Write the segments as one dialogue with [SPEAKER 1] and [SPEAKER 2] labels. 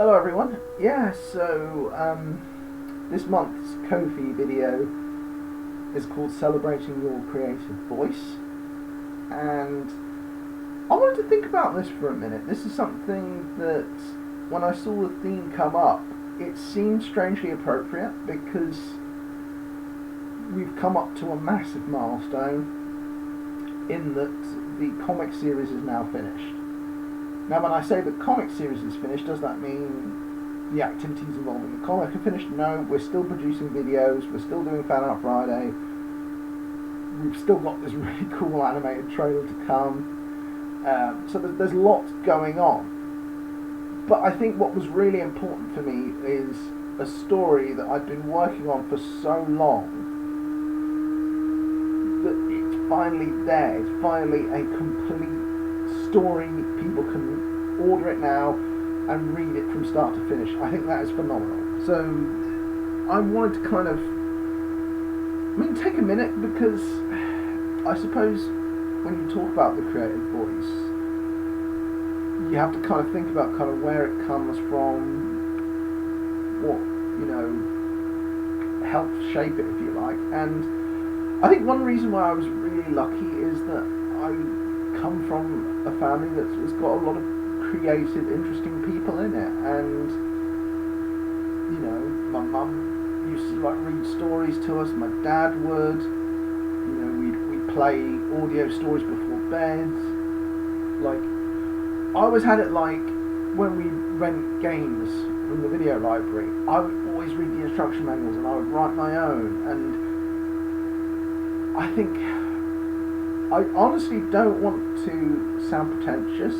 [SPEAKER 1] Hello everyone. This month's Ko-fi video is called Celebrating Your Creative Voice, and I wanted to think about this for a minute. This is something that, when I saw the theme come up, it seemed strangely appropriate because we've come up to a massive milestone in that the comic series is now finished. Now, when I say the comic series is finished, does that mean the activities involving the comic are finished? No, we're still producing videos, we're still doing Fan Art Friday, we've still got this really cool animated trailer to come, so there's lots going on. But I think what was really important for me is a story that I'd been working on for so long that it's finally there, it's finally a complete story. People can order it now and read it from start to finish. I think that is phenomenal. So I wanted to take a minute, because I suppose when you talk about the creative voice, you have to kind of think about kind of where it comes from, what, helped shape it, if you like. And I think one reason why I was really lucky is that I come from a family that's got a lot of creative, interesting people in it, and my mum used to read stories to us. My dad would, we'd play audio stories before bed. I always had it when we rent games from the video library, I would always read the instruction manuals and I would write my own. And I think I honestly don't want to sound pretentious.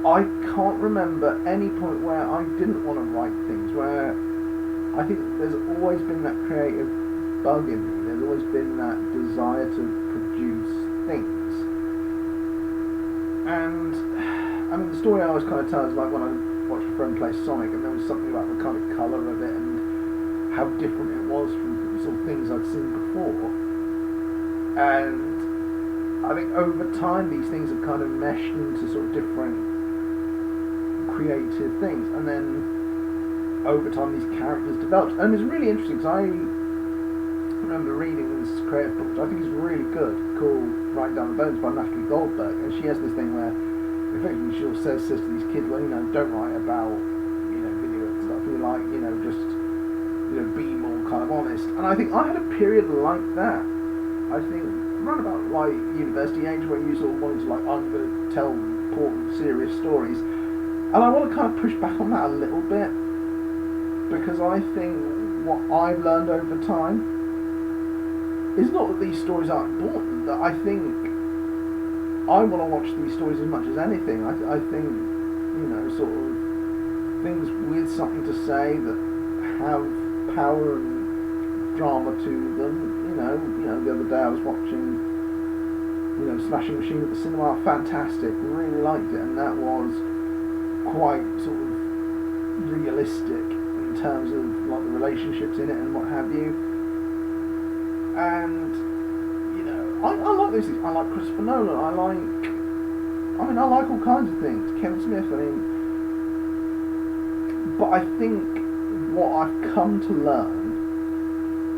[SPEAKER 1] I can't remember any point where I didn't want to write things, where I think there's always been that creative bug in me. There's always been that desire to produce things. And the story I always kind of tell is like when I watched a friend play Sonic, and there was something about the kind of colour of it and how different it was from the sort of things I'd seen before. And I think over time these things have kind of meshed into sort of different creative things, and then over time these characters developed. And it's really interesting because I remember reading this creative book, which I think is really good, called Writing Down the Bones by Natalie Goldberg, and she has this thing where effectively she says to these kids, well, don't write about video and stuff, be more kind of honest. And I think I had a period like that. I think around about university age, where you sort of wanted to I'm going to tell important, serious stories. And I want to kind of push back on that a little bit, because I think what I've learned over time is not that these stories aren't important, that I think I want to watch these stories as much as anything. I think, sort of things with something to say that have power and drama to them. The other day I was watching, Smashing Machine at the cinema. Fantastic, really liked it, and that was quite sort of realistic in terms of the relationships in it and what have you. And I like those things. I like Christopher Nolan. I like all kinds of things. Kevin Smith. But I think what I've come to learn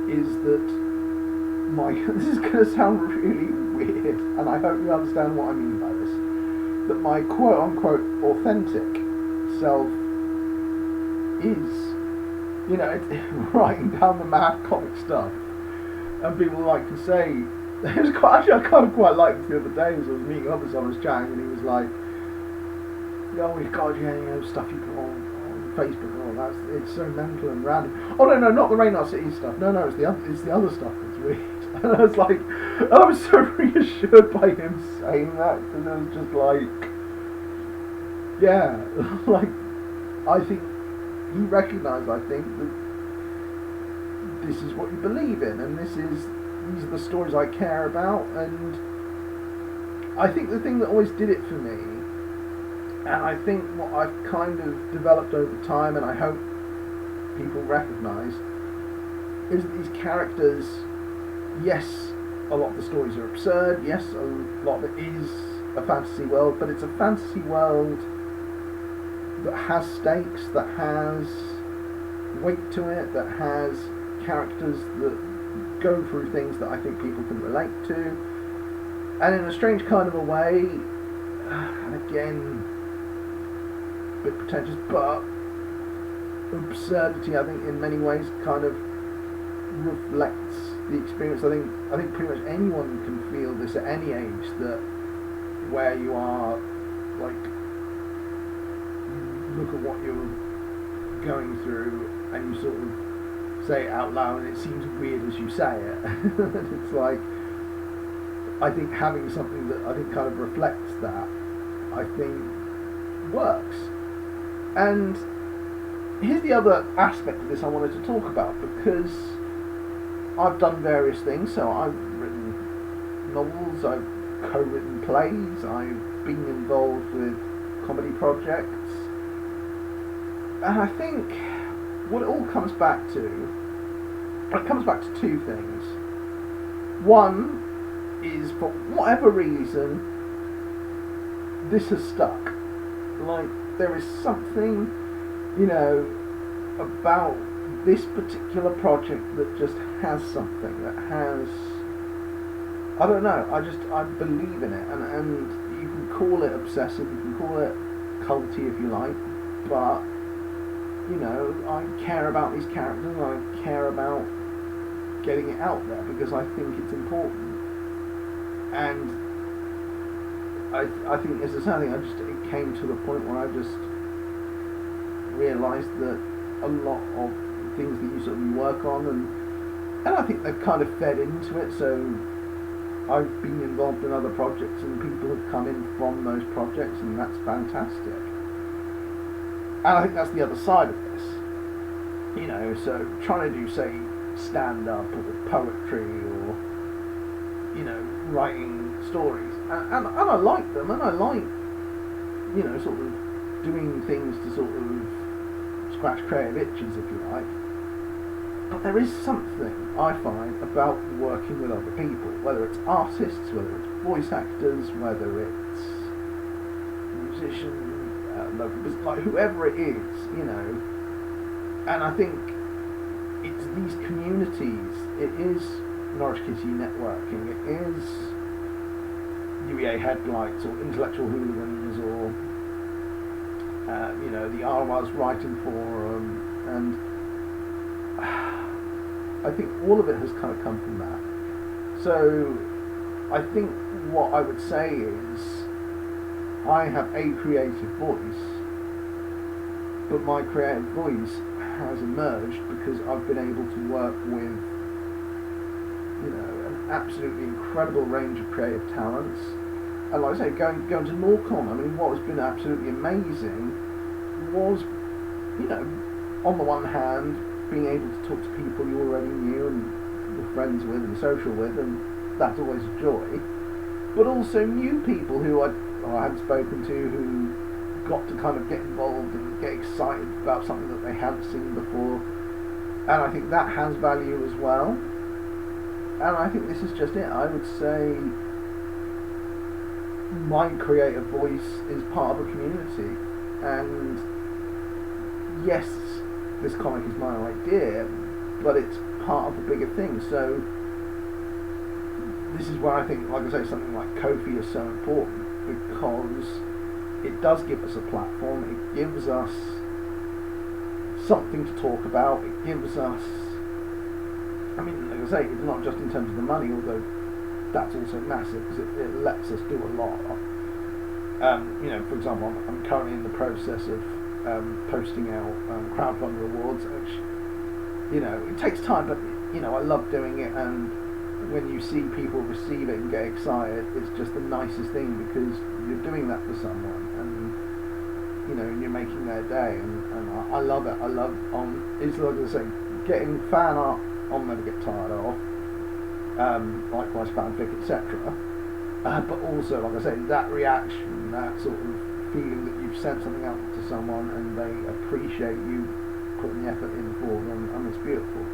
[SPEAKER 1] is that this is going to sound really weird, and I hope you understand what I mean by this, that my quote-unquote authentic self is, writing down the mad comic stuff. And people can say, it was I kind of quite liked it the other day, as I was meeting up with someone, was chatting, and he was like, oh my god, stuff you put on Facebook and all that, it's so mental and random. Oh no, not the Reynard City stuff. No, it's the other stuff that's weird. And I was so reassured by him saying that, because it was just I think he recognised, that this is what you believe in, and these are the stories I care about. And I think the thing that always did it for me, and I think what I've kind of developed over time, and I hope people recognise, is that these characters, yes, a lot of the stories are absurd, yes, a lot of it is a fantasy world, but it's a fantasy world that has stakes, that has weight to it, that has characters that go through things that I think people can relate to, and in a strange kind of a way, and again, a bit pretentious, but absurdity, I think, in many ways, kind of reflects the experience. I think pretty much anyone can feel this at any age, that where you are, like, look at what you're going through and you sort of say it out loud and it seems weird as you say it. It's like, I think having something that I think kind of reflects that, I think works. And here's the other aspect of this I wanted to talk about, because I've done various things. So I've written novels, I've co-written plays, I've been involved with comedy projects, and I think what it all comes back to, two things. One is, for whatever reason, this has stuck. Like, there is something, about this particular project that just has something, that has, I don't know, I believe in it, and you can call it obsessive, you can call it culty if you like, but, I care about these characters, and I care about getting it out there because I think it's important. And I think as I say, it came to the point where I just realised that a lot of things that you sort of work on, and I think they've kind of fed into it, so I've been involved in other projects and people have come in from those projects, and that's fantastic. And I think that's the other side of this. So trying to do, say, stand-up or poetry or, writing stories. And I like them, and I like, sort of doing things to sort of scratch creative itches, if you like. But there is something I find about working with other people, whether it's artists, whether it's voice actors, whether it's musicians, local business, like whoever it is, and I think it's these communities, it is Norwich City networking, it is UEA Headlights or Intellectual Hooligans or the Arwas Writing Forum, and I think all of it has kind of come from that. So I think what I would say is I have a creative voice, but my creative voice has emerged because I've been able to work with an absolutely incredible range of creative talents. And like I say, going to Norcon, I mean, what has been absolutely amazing was, on the one hand, being able to talk to people you already knew and were friends with and social with, and that's always a joy. But also new people who I hadn't spoken to, who got to kind of get involved and get excited about something that they hadn't seen before. And I think that has value as well. And I think this is just it. I would say my creative voice is part of a community, and yes, this comic is my idea, but it's part of a bigger thing. So this is where I think, like I say, something like Ko-fi is so important, because it does give us a platform, it gives us something to talk about, it gives us, I mean, like I say, it's not just in terms of the money, although that's also massive, because it lets us do a lot. For example, I'm currently in the process of posting out crowdfunding rewards, which, it takes time, but, I love doing it, and when you see people receive it and get excited, it's just the nicest thing, because you're doing that for someone, and you're making their day, and I love it. I love it's like I say, getting fan art I'll never get tired of, likewise fanfic, etc. But also, like I say, that reaction, that sort of feeling that you've sent something out to someone and they appreciate you putting the effort in for them, and it's beautiful.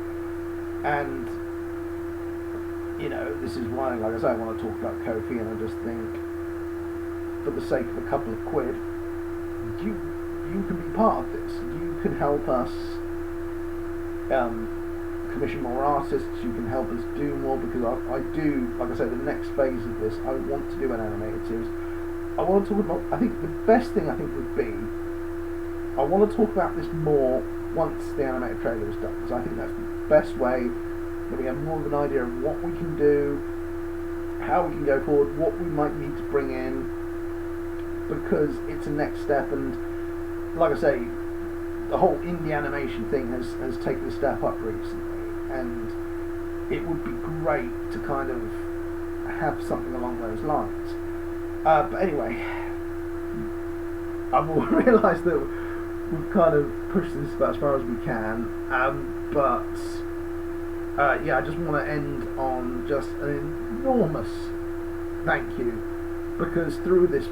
[SPEAKER 1] And this is why, like I say, I want to talk about Ko-fi, and I just think, for the sake of a couple of quid, you you can be part of this. You can help us commission more artists. You can help us do more, because I do, like I said, the next phase of this, I want to do an animated series. I want to talk about, I think the best thing would be, I want to talk about this more once the animated trailer is done, because I think that's the best way that we have more of an idea of what we can do, how we can go forward, what we might need to bring in, because it's a next step. And like I say, the whole indie animation thing has taken a step up recently, and it would be great to kind of have something along those lines. But anyway, I've all realised that we've kind of pushed this about as far as we can, yeah, I just want to end on just an enormous thank you, because through this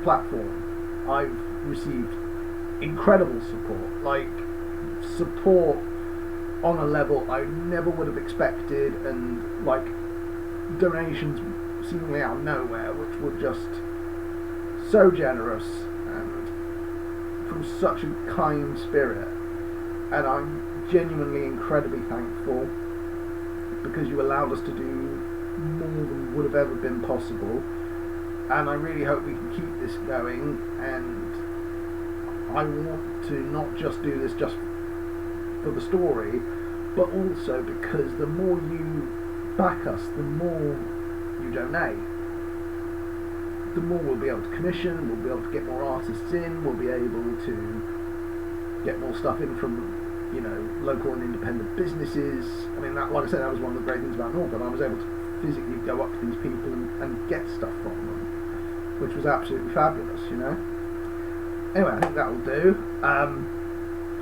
[SPEAKER 1] platform I've received incredible support, like support on a level I never would have expected, and like donations seemingly out of nowhere, which were just so generous and from such a kind spirit, and I'm genuinely incredibly thankful, because you allowed us to do more than would have ever been possible, and I really hope we can keep this going. And I want to not just do this just for the story, but also because the more you back us, the more you donate, the more we'll be able to commission, we'll be able to get more artists in, we'll be able to get more stuff in from, you know, local and independent businesses. I mean, that, like I said, that was one of the great things about Northern. I was able to physically go up to these people and get stuff from them, which was absolutely fabulous, you know. Anyway, I think that will do.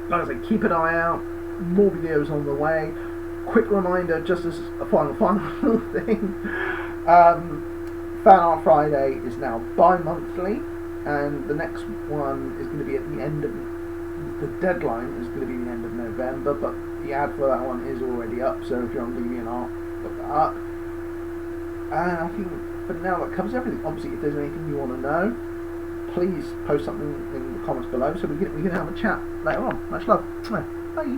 [SPEAKER 1] Like I say, keep an eye out, more videos on the way. Quick reminder, just as a final thing, Fan Art Friday is now bi-monthly, and the next one is going to be at the end of, the deadline is going to be the end of November, but the ad for that one is already up, so if you're on DeviantArt, look that up. And I think for now that covers everything. Obviously, if there's anything you want to know, please post something in the comments below, so we can have a chat later on. Much love. Bye.